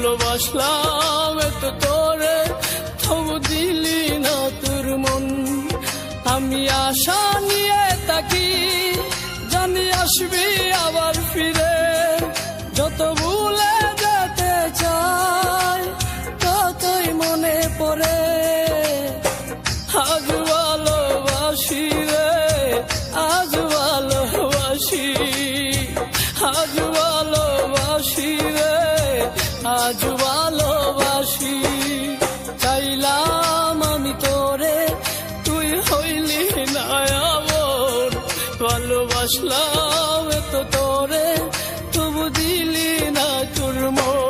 ভালোবাসলাম এত তোরে, তবু দিলি না তোর মন। আমি আশা নিয়ে থাকি, জানি আসবি আবার ফিরে। যত ভুলে যেতে চাই, ততই মনে পড়ে। আজ ভালোবাসি রে, আজ ভালোবাসি, আজ ভালোবাসি রে, আজ ভালোবাসি। চাইলাম আমি তোরে, তুই হইলি না আমার। ভালোবাসলাম এত তোরে, তবু দিলি না তোর মন।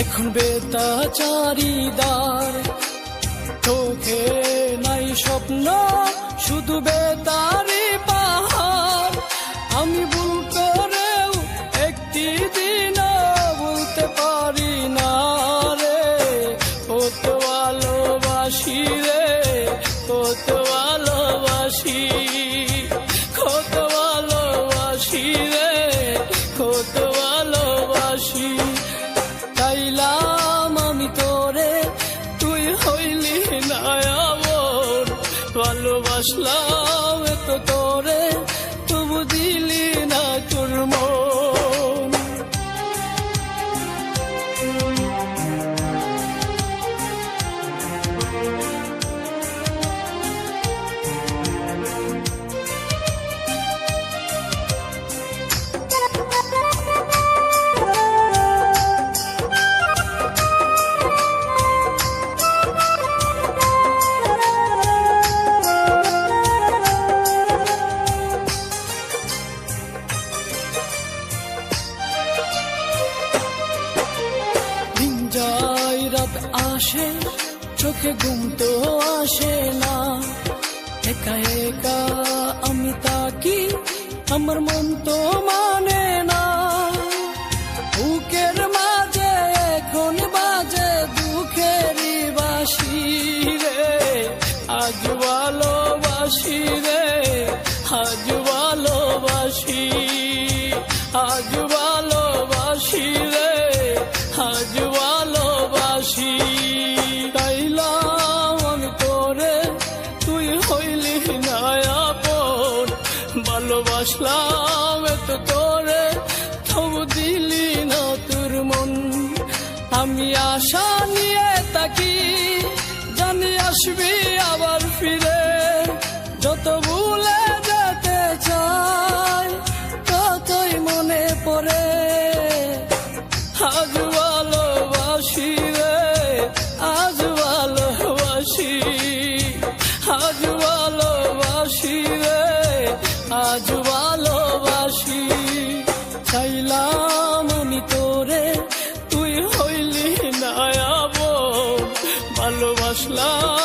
এখন বেতাচারিদার, চোখে নাই স্বপ্ন, শুধু বেতারি পাহাড়। আমি ভুল করেও একটি দিনও বলতে পারি না রে, কত ভালোবাসি রে, কত ভালোবাসি, কত ভালোবাসি রে, কত ভালোবাসি। চাইলাম আমি তোরে, তুই হইলি না আমার। ভালোবাসলাম এত তোরে, তবু দিলি না তোর মন। রাত আসে, চোখে ঘুম তো আসে না। একা একা আমি তাকি, আমার মন তো মানে না। বুকের মাঝে এখন বাজে দুঃখেরই বাঁশি রে। আজ ভালোবাসি রে, আজ ভালোবাসি, আজ ভালোবাসি রে, আজ ভালোবাসি। চাইলাম আমি তোরে, তুই হইলি না আপন। ভালোবাসলাম এত তোরে, তবু দিলি না তোর মন। আমি আশা নিয়ে থাকি, জানি আসবি আবার ফিরে। যত ভুলে যেতে চাই, ততই মনে পড়ে। আজ ভালোবাসি রে, আজ ভালোবাসি, আজ ভালোবাসি রে, আজ ভালোবাসি। চাইলাম আমি তোরে, তুই হইলি না আপন। ভালোবাসলাম